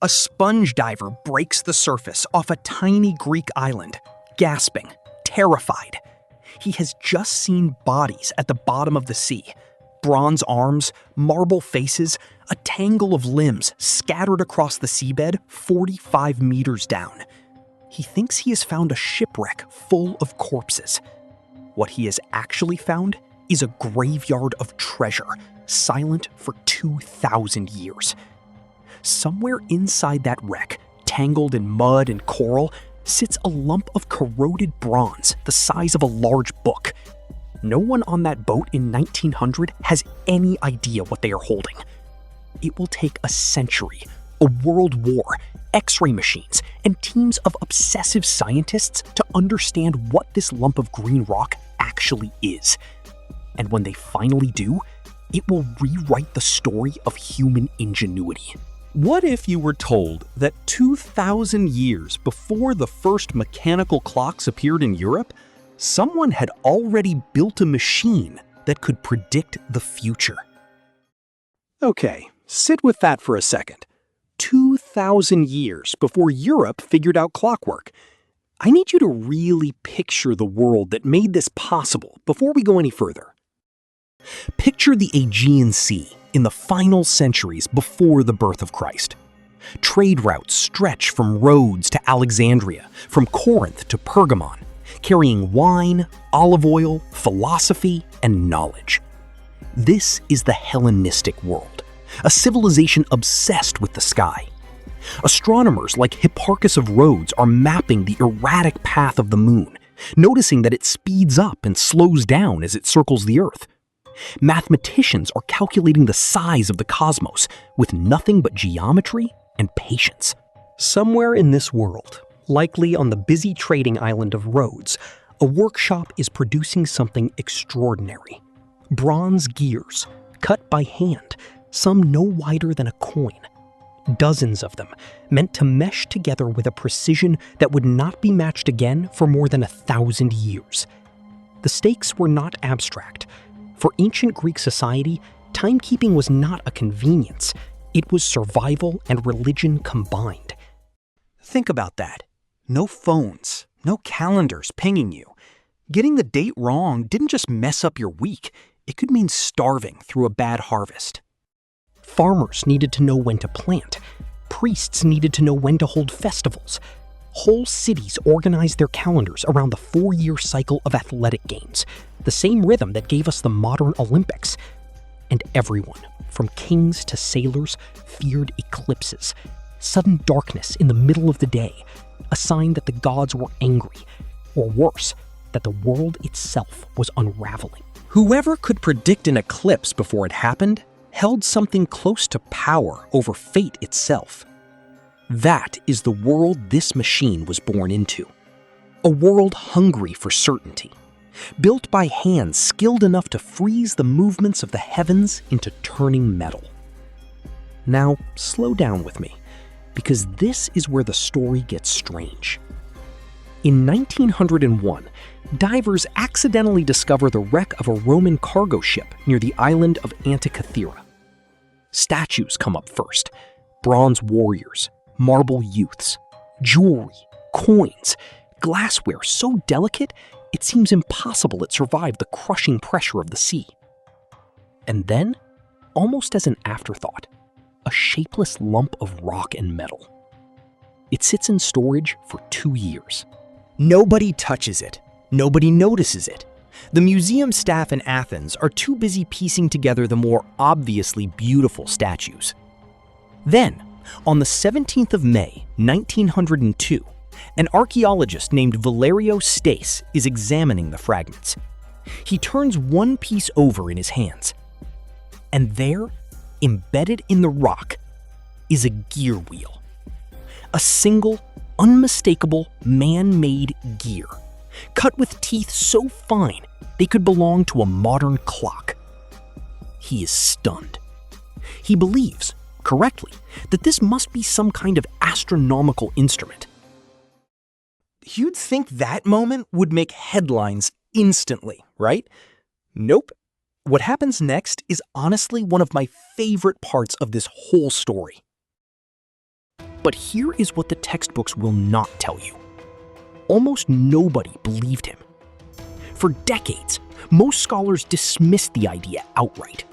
A sponge diver breaks the surface off a tiny Greek island, gasping, terrified. He has just seen bodies at the bottom of the sea. Bronze arms, marble faces, a tangle of limbs scattered across the seabed 45 meters down. He thinks he has found a shipwreck full of corpses. What he has actually found is a graveyard of treasure, silent for 2,000 years. Somewhere inside that wreck, tangled in mud and coral, sits a lump of corroded bronze the size of a large book. No one on that boat in 1900 has any idea what they are holding. It will take a century, a world war, X-ray machines, and teams of obsessive scientists to understand what this lump of green rock actually is. And when they finally do, it will rewrite the story of human ingenuity. What if you were told that 2,000 years before the first mechanical clocks appeared in Europe, someone had already built a machine that could predict the future? Okay, sit with that for a second. 2,000 years before Europe figured out clockwork. I need you to really picture the world that made this possible before we go any further. Picture the Aegean Sea in the final centuries before the birth of Christ. Trade routes stretch from Rhodes to Alexandria, from Corinth to Pergamon, carrying wine, olive oil, philosophy, and knowledge. This is the Hellenistic world, a civilization obsessed with the sky. Astronomers like Hipparchus of Rhodes are mapping the erratic path of the moon, noticing that it speeds up and slows down as it circles the Earth. Mathematicians are calculating the size of the cosmos with nothing but geometry and patience. Somewhere in this world, likely on the busy trading island of Rhodes, a workshop is producing something extraordinary. Bronze gears, cut by hand, some no wider than a coin. Dozens of them, meant to mesh together with a precision that would not be matched again for more than 1,000 years. The stakes were not abstract. For ancient Greek society, timekeeping was not a convenience. It was survival and religion combined. Think about that. No phones, no calendars pinging you. Getting the date wrong didn't just mess up your week, it could mean starving through a bad harvest. Farmers needed to know when to plant. Priests needed to know when to hold festivals. Whole cities organized their calendars around the 4-year cycle of athletic games, the same rhythm that gave us the modern Olympics. And everyone, from kings to sailors, feared eclipses, sudden darkness in the middle of the day, a sign that the gods were angry, or worse, that the world itself was unraveling. Whoever could predict an eclipse before it happened held something close to power over fate itself. That is the world this machine was born into. A world hungry for certainty, built by hands skilled enough to freeze the movements of the heavens into turning metal. Now, slow down with me, because this is where the story gets strange. In 1901, divers accidentally discover the wreck of a Roman cargo ship near the island of Antikythera. Statues come up first: bronze warriors, marble youths, jewelry, coins, glassware so delicate it seems impossible it survived the crushing pressure of the sea. And then, almost as an afterthought, a shapeless lump of rock and metal. It sits in storage for 2 years. Nobody touches it. Nobody notices it. The museum staff in Athens are too busy piecing together the more obviously beautiful statues. Then, on the 17th of May, 1902, an archaeologist named Valerio Stace is examining the fragments. He turns one piece over in his hands. And there, embedded in the rock, is a gear wheel. A single, unmistakable, man-made gear, cut with teeth so fine they could belong to a modern clock. He is stunned. He believes, correctly, that this must be some kind of astronomical instrument. You'd think that moment would make headlines instantly, right? Nope. What happens next is honestly one of my favorite parts of this whole story. But here is what the textbooks will not tell you. Almost nobody believed him. For decades, most scholars dismissed the idea outright.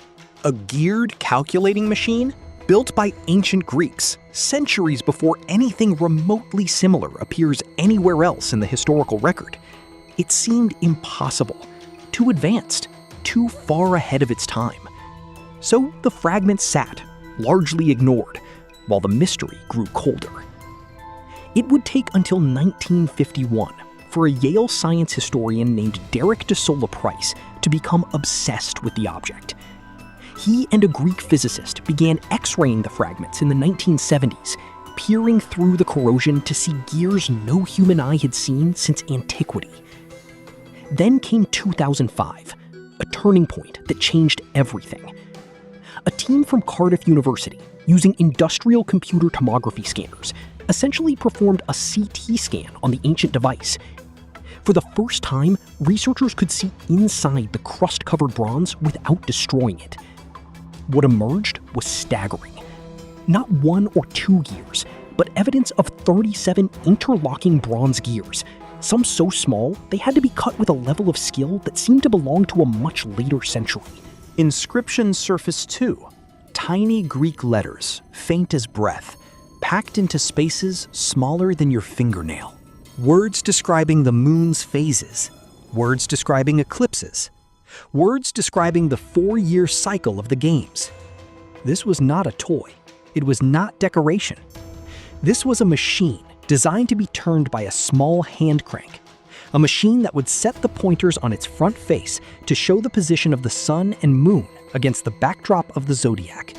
A geared calculating machine built by ancient Greeks centuries before anything remotely similar appears anywhere else in the historical record. It seemed impossible, too advanced, too far ahead of its time. So the fragment sat, largely ignored, while the mystery grew colder. It would take until 1951 for a Yale science historian named Derek DeSola Price to become obsessed with the object. He and a Greek physicist began X-raying the fragments in the 1970s, peering through the corrosion to see gears no human eye had seen since antiquity. Then came 2005, a turning point that changed everything. A team from Cardiff University, using industrial computer tomography scanners, essentially performed a CT scan on the ancient device. For the first time, researchers could see inside the crust-covered bronze without destroying it. What emerged was staggering. Not 1 or 2 gears, but evidence of 37 interlocking bronze gears, some so small they had to be cut with a level of skill that seemed to belong to a much later century. Inscription surface 2. Tiny Greek letters, faint as breath, packed into spaces smaller than your fingernail. Words describing the moon's phases. Words describing eclipses. Words describing the 4-year cycle of the games. This was not a toy. It was not decoration. This was a machine designed to be turned by a small hand crank. A machine that would set the pointers on its front face to show the position of the sun and moon against the backdrop of the zodiac.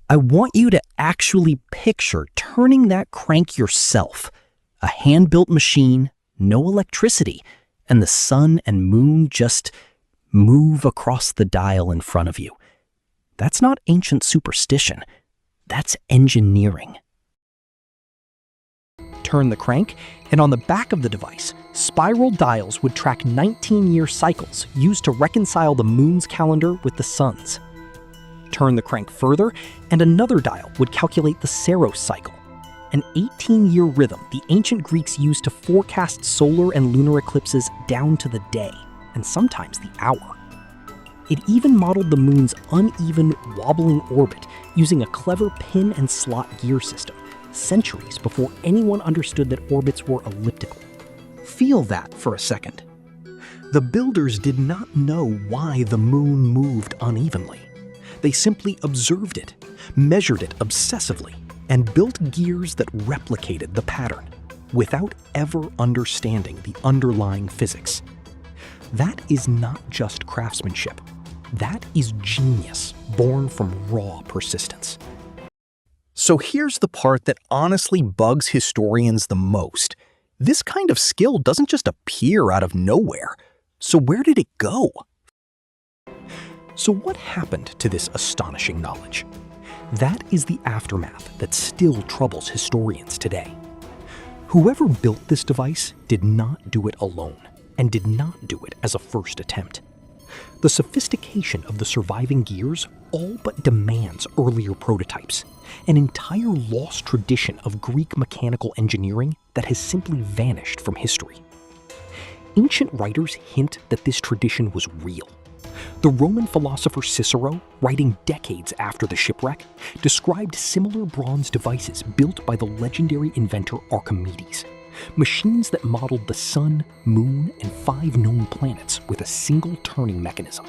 I want you to actually picture turning that crank yourself. A hand-built machine, no electricity, and the sun and moon just move across the dial in front of you. That's not ancient superstition. That's engineering. Turn the crank, and on the back of the device, spiral dials would track 19-year cycles used to reconcile the moon's calendar with the sun's. Turn the crank further, and another dial would calculate the Saros cycle, an 18-year rhythm the ancient Greeks used to forecast solar and lunar eclipses down to the day, and sometimes the hour. It even modeled the moon's uneven, wobbling orbit using a clever pin and slot gear system, centuries before anyone understood that orbits were elliptical. Feel that for a second. The builders did not know why the moon moved unevenly. They simply observed it, measured it obsessively, and built gears that replicated the pattern, without ever understanding the underlying physics. That is not just craftsmanship. That is genius, born from raw persistence. So here's the part that honestly bugs historians the most. This kind of skill doesn't just appear out of nowhere. So where did it go? So what happened to this astonishing knowledge? That is the aftermath that still troubles historians today. Whoever built this device did not do it alone, and did not do it as a first attempt. The sophistication of the surviving gears all but demands earlier prototypes, an entire lost tradition of Greek mechanical engineering that has simply vanished from history. Ancient writers hint that this tradition was real. The Roman philosopher Cicero, writing decades after the shipwreck, described similar bronze devices built by the legendary inventor Archimedes, machines that modeled the sun, moon, and 5 known planets with a single turning mechanism.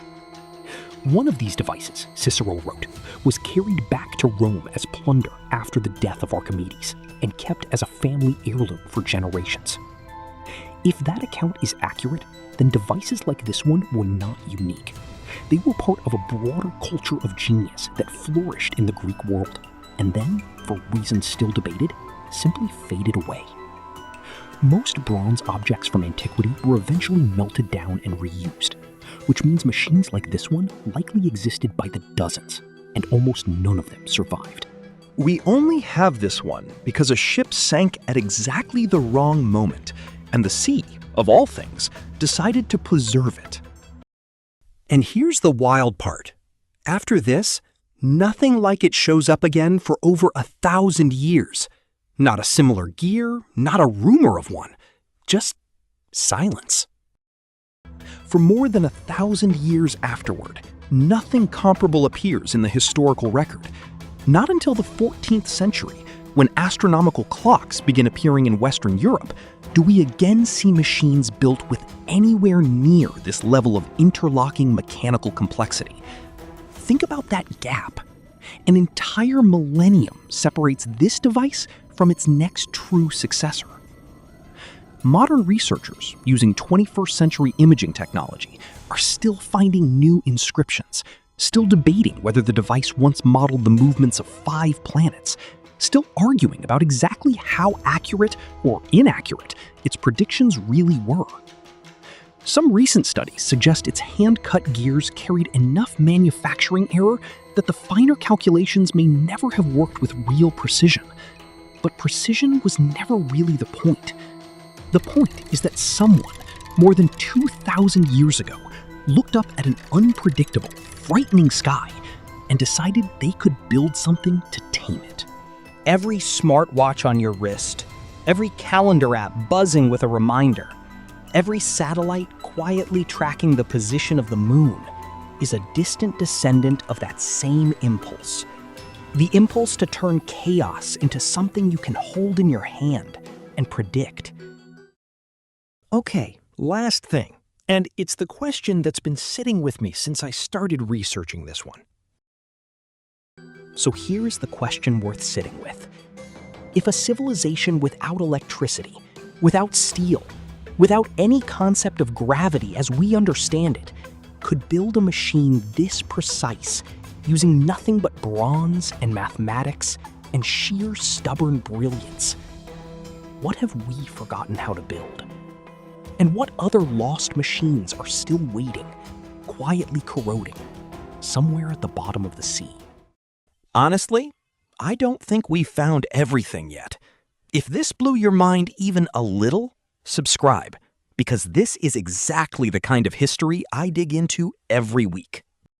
One of these devices, Cicero wrote, was carried back to Rome as plunder after the death of Archimedes, and kept as a family heirloom for generations. If that account is accurate, then devices like this one were not unique. They were part of a broader culture of genius that flourished in the Greek world, and then, for reasons still debated, simply faded away. Most bronze objects from antiquity were eventually melted down and reused, which means machines like this one likely existed by the dozens, and almost none of them survived. We only have this one because a ship sank at exactly the wrong moment, and the sea, of all things, decided to preserve it. And here's the wild part. After this, Nothing like it shows up again for over 1,000 years. Not a similar gear, not a rumor of one. Just silence. For more than 1,000 years afterward, nothing comparable appears in the historical record. Not until the 14th century, when astronomical clocks begin appearing in Western Europe, do we again see machines built with anywhere near this level of interlocking mechanical complexity. Think about that gap. An entire millennium separates this device from its next true successor. Modern researchers using 21st century imaging technology are still finding new inscriptions, still debating whether the device once modeled the movements of 5 planets, still arguing about exactly how accurate or inaccurate its predictions really were. Some recent studies suggest its hand-cut gears carried enough manufacturing error that the finer calculations may never have worked with real precision. But precision was never really the point. The point is that someone, more than 2,000 years ago, looked up at an unpredictable, frightening sky and decided they could build something to tame it. Every smartwatch on your wrist, every calendar app buzzing with a reminder, every satellite quietly tracking the position of the moon is a distant descendant of that same impulse. The impulse to turn chaos into something you can hold in your hand and predict. Okay, last thing, and it's the question that's been sitting with me since I started researching this one. So here's the question worth sitting with. If a civilization without electricity, without steel, without any concept of gravity as we understand it, could build a machine this precise, using nothing but bronze and mathematics and sheer stubborn brilliance, what have we forgotten how to build? And what other lost machines are still waiting, quietly corroding, somewhere at the bottom of the sea? Honestly, I don't think we've found everything yet. If this blew your mind even a little, subscribe, because this is exactly the kind of history I dig into every week.